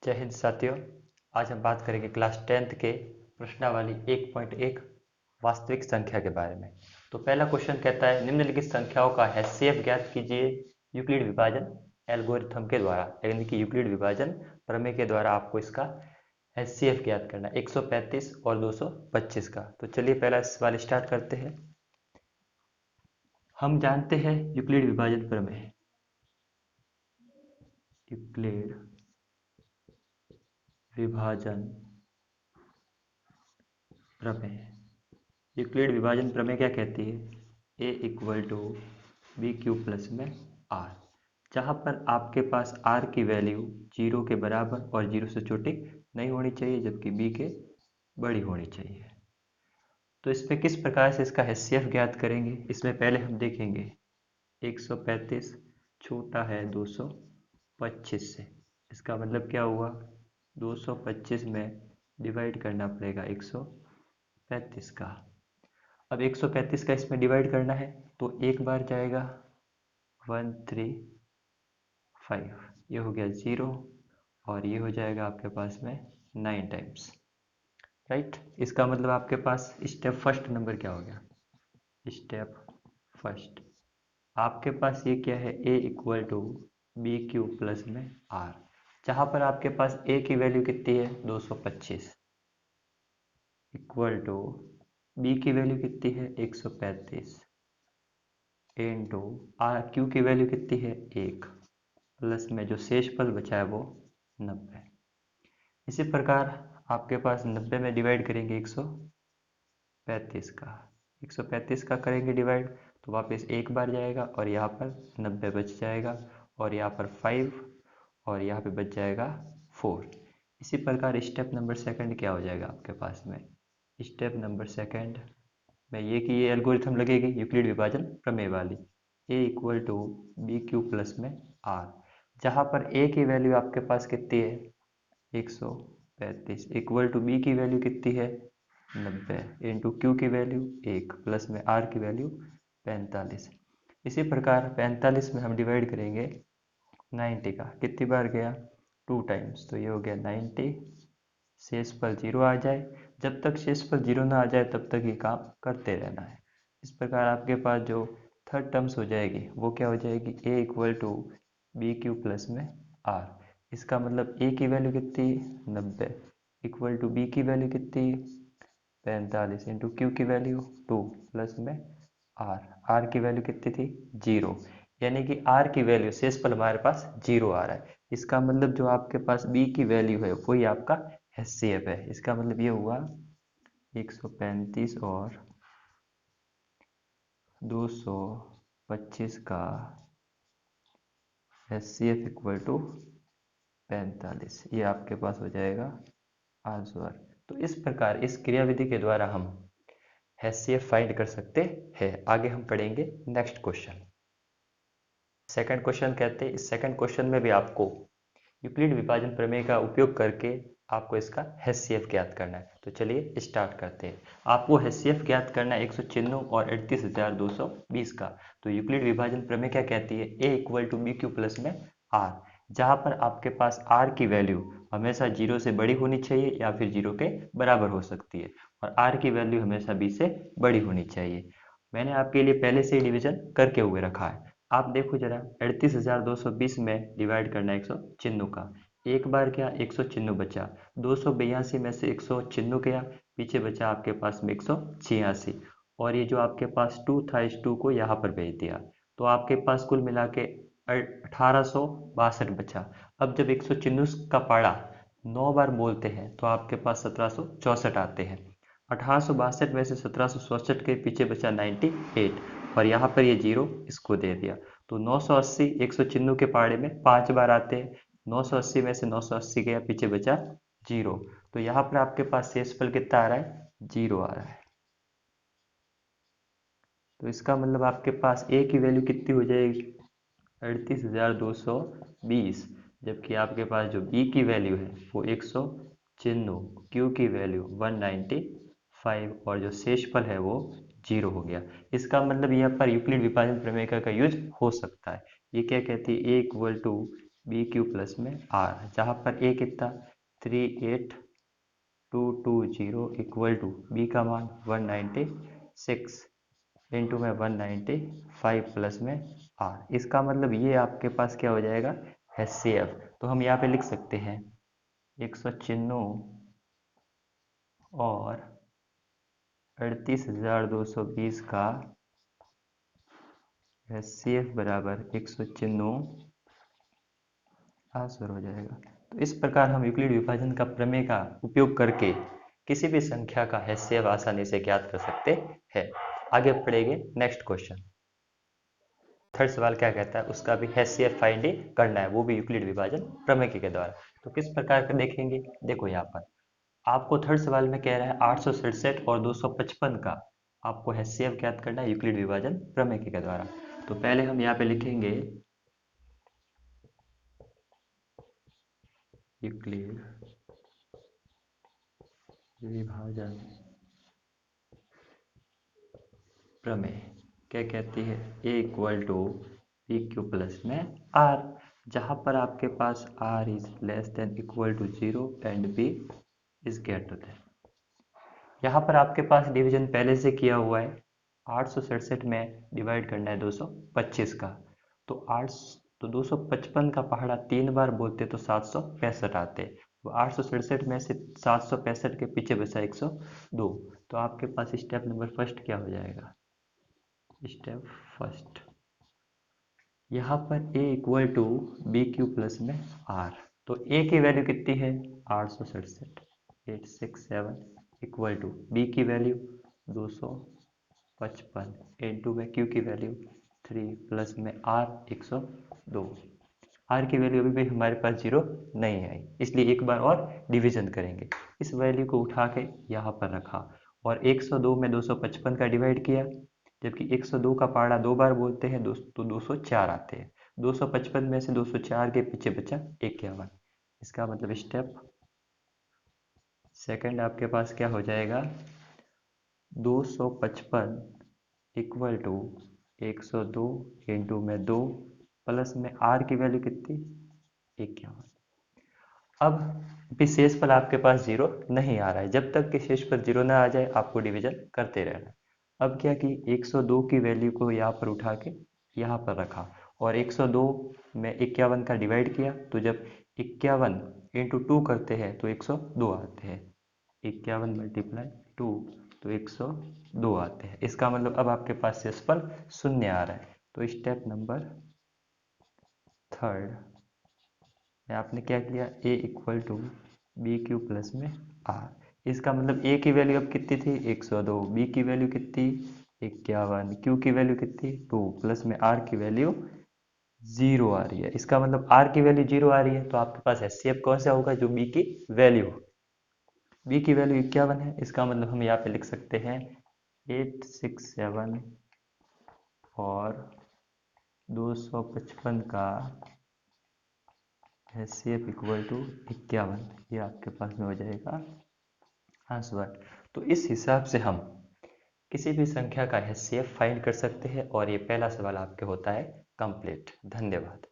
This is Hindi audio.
जय हिंद साथियों। आज हम बात करेंगे क्लास 10th के प्रश्नावली 1.1 वास्तविक संख्या के बारे में। तो पहला क्वेश्चन कहता है निम्नलिखित संख्याओं का HCF ज्ञात कीजिए यूक्लिड विभाजन एल्गोरिथम के द्वारा, यानी कि यूक्लिड विभाजन प्रमेय के द्वारा आपको इसका HCF ज्ञात करना है 135 और 225 का। तो चलिए पहला सवाल स्टार्ट करते हैं। हम जानते हैं यूक्लिड विभाजन प्रमेय, यूक्लिड विभाजन प्रमेय। यूक्लिड विभाजन प्रमेय क्या कहती है? A equal to B Q plus में आर, जहाँ पर आपके पास आर की वैल्यू 0 के बराबर और 0 से छोटी नहीं होनी चाहिए, जबकि बी के बड़ी होनी चाहिए। तो इसमें किस प्रकार से इसका HCF ज्ञात करेंगे? इसमें पहले हम देखेंगे 135 छोटा है 225 से। इसका मतलब क्या हुआ? 225 में डिवाइड करना पड़ेगा 135 का। अब 135 का इसमें डिवाइड करना है तो एक बार जाएगा 135, ये हो गया 0 और ये हो जाएगा आपके पास में 9 टाइम्स, राइट। इसका मतलब आपके पास स्टेप फर्स्ट नंबर क्या हो गया? स्टेप फर्स्ट आपके पास ये क्या है? A equal to B Q plus में आर, जहाँ पर आपके पास A की वैल्यू कितनी है? 225 इक्वल टू बी की वैल्यू कितनी है? 135 इंटू आर क्यू की वैल्यू कितनी है? 1 प्लस में जो शेष पद बचा है वो 90। इसी प्रकार आपके पास 90 में डिवाइड करेंगे 135 का, 135 का करेंगे डिवाइड तो वापस एक बार जाएगा और यहाँ पर 90 बच जाएगा और यहाँ पर 5 और यहाँ पे बच जाएगा 4। इसी प्रकार स्टेप नंबर सेकंड क्या हो जाएगा आपके पास में? स्टेप नंबर सेकंड में ये कि ये एल्गोरिथम लगेगी यूक्लिड विभाजन प्रमेय वाली, A equal to B Q plus में आर, जहाँ पर A की वैल्यू आपके पास कितनी है? 135 इक्वल टू बी की वैल्यू कितनी है? 90 इंटू क्यू की वैल्यू 1 प्लस में आर की वैल्यू 45। इसी प्रकार 45 में हम डिवाइड करेंगे 90 का, कितनी बार गया? 2 टाइम्स, तो ये हो गया 90। शेष पर 0 आ जाए, जब तक शेष पर 0 ना आ जाए तब तक ये काम करते रहना है। इस प्रकार आपके पास जो थर्ड टर्म्स हो जाएगी वो क्या हो जाएगी? A equal to B Q plus में आर, इसका मतलब A की वैल्यू कितनी? 90 इक्वल टू बी की वैल्यू कितनी? 45 इंटू क्यू की वैल्यू 2 प्लस में आर की वैल्यू कितनी थी? 0, यानी कि आर की वैल्यू शेष पर हमारे पास 0 आ रहा है। इसका मतलब जो आपके पास बी की वैल्यू है वही आपका HCF है। इसका मतलब ये हुआ 135 और 225 का HCF इक्वल टू 45, ये आपके पास हो जाएगा आंसर। तो इस प्रकार इस क्रियाविधि के द्वारा हम HCF फाइंड कर सकते हैं। आगे हम पढ़ेंगे नेक्स्ट क्वेश्चन। सेकंड क्वेश्चन कहते हैं, इस सेकंड क्वेश्चन में भी आपको यूक्लिड विभाजन प्रमेय का उपयोग करके आपको इसका HCF ज्ञात करना है। तो चलिए स्टार्ट करते हैं। आपको HCF ज्ञात करना है 196 और 38220 का। तो यूक्लिड विभाजन प्रमेय क्या कहती है? A equal to B Q plus में आर, जहाँ पर आपके पास आर की वैल्यू हमेशा 0 से बड़ी होनी चाहिए या फिर 0 के बराबर हो सकती है और आर की वैल्यू हमेशा बी से बड़ी होनी चाहिए। मैंने आपके लिए पहले से ही डिवीजन करके हुए रखा है, आप देखो जरा। 38220 में डिवाइड करना है 196 का, एक बार क्या? 196 बचा, 282 में से 196 गया, पीछे बचा आपके पास में 186 और ये जो आपके पास 2 था इस 2 को यहाँ पर भेज दिया, तो आपके पास कुल मिला के 1862 बचा। अब जब 196 का पाड़ा 9 बार बोलते हैं तो आपके पास 1764 आते हैं। 1862 में से 1764 के पीछे बचा 98 और यहाँ पर ये 0 इसको दे दिया, तो 980 196 के पाड़े में 5 बार आते हैं। 980 में से 980 गया, पीछे बचा 0, तो यहाँ पर आपके पास शेषफल कितना आ रहा है? 0 आ रहा है। तो इसका मतलब आपके पास A की वैल्यू कितनी हो जाएगी? 38220, जबकि आपके पास जो B की वैल्यू है वो 196, Q की वैल्यू 195 और जो शेषफल है वो 0 हो गया। इसका मतलब यहाँ पर यूक्लिड विभाजन प्रमेय का यूज हो सकता है। ये क्या कहती है? A equal to B Q plus में आर, जहाँ पर ए कितना 38220 इक्वल टू बी का मान 196 इंटू में 195 प्लस में आर। इसका मतलब ये आपके पास क्या हो जाएगा, HCF। तो हम यहाँ पे लिख सकते हैं 196 और 38,220 का HCF बराबर 196 आंसर हो जाएगा। तो इस प्रकार हम यूक्लिड विभाजन का प्रमेय का उपयोग करके किसी भी संख्या का HCF आसानी से ज्ञात कर सकते हैं। आगे पढ़ेंगे नेक्स्ट क्वेश्चन। थर्ड सवाल क्या कहता है, उसका भी HCF फाइंडिंग करना है, वो भी यूक्लिड विभाजन प्रमेय के द्वारा। तो किस प्रकार का देखेंगे, देखो यहाँ पर आपको थर्ड सवाल में कह रहा है 867 और 255 का आपको HCF ज्ञात करना है यूक्लिड विभाजन प्रमेय के द्वारा। तो पहले हम यहाँ पे लिखेंगे यूक्लिड विभाजन प्रमेय क्या कहती है, A equal to P Q plus में R, जहाँ पर आपके पास R is less than equal to 0 and B is greater than. यहाँ पर आपके पास डिवीजन पहले से किया हुआ है, 867 में डिवाइड करना है 225 का, तो 255 का पहाड़ा 3 बार बोलते तो 765 आते, तो 867 में से 765 के पीछे बचा 102। तो आपके पास स्टेप नंबर फर्स्ट क्या हो जाएगा, स्टेप फर्स्ट यहाँ पर A equal to B Q plus में R, तो A की वैल्यू कितनी है 867 867 इक्वल टू B की वैल्यू 255 इंटू में Q की वैल्यू 3 प्लस में R 102। R की वैल्यू अभी भी हमारे पास 0 नहीं आई, इसलिए एक बार और डिवीजन करेंगे। इस वैल्यू को उठा के यहाँ पर रखा और 102 में 255 का डिवाइड किया, जबकि 102 का पहाड़ा 2 बार बोलते हैं तो 204 आते हैं। 255 में से 204 के पीछे बचा 51। इसका मतलब स्टेप सेकंड आपके पास क्या हो जाएगा, 255 इक्वल टू 102 इंटू में 2 प्लस में R की वैल्यू कितनी 51। अब भी शेषफल आपके पास 0 नहीं आ रहा है, जब तक कि शेषफल 0 ना आ जाए आपको डिवीजन करते रहना। अब क्या कि 102 की वैल्यू को यहाँ पर उठा के यहाँ पर रखा और 102 में 51 का डिवाइड किया, तो जब 51 इंटू 2 करते हैं तो 102 आते हैं, 51 मल्टीप्लाई 2 तो 102 आते हैं। इसका मतलब अब आपके पास शेषफल 0 आ रहा है। तो स्टेप नंबर थर्ड में आपने क्या किया, A equal to B Q plus में R। इसका मतलब A की वैल्यू अब कितनी थी 102, B की वैल्यू कितनी 51, Q की वैल्यू कितनी 2 प्लस में R की वैल्यू 0 आ रही है। इसका मतलब R की वैल्यू 0 आ रही है, तो आपके पास HCF कौन सा होगा, जो B की वैल्यू हो। B की वैल्यू 51 है, इसका मतलब हम यहाँ पे लिख सकते हैं 867 और 255 का HCF इक्वल टू 51, ये आपके पास में हो जाएगा आंसर। तो इस हिसाब से हम किसी भी संख्या का HCF फाइंड कर सकते हैं और ये पहला सवाल आपके होता है कंप्लीट। धन्यवाद।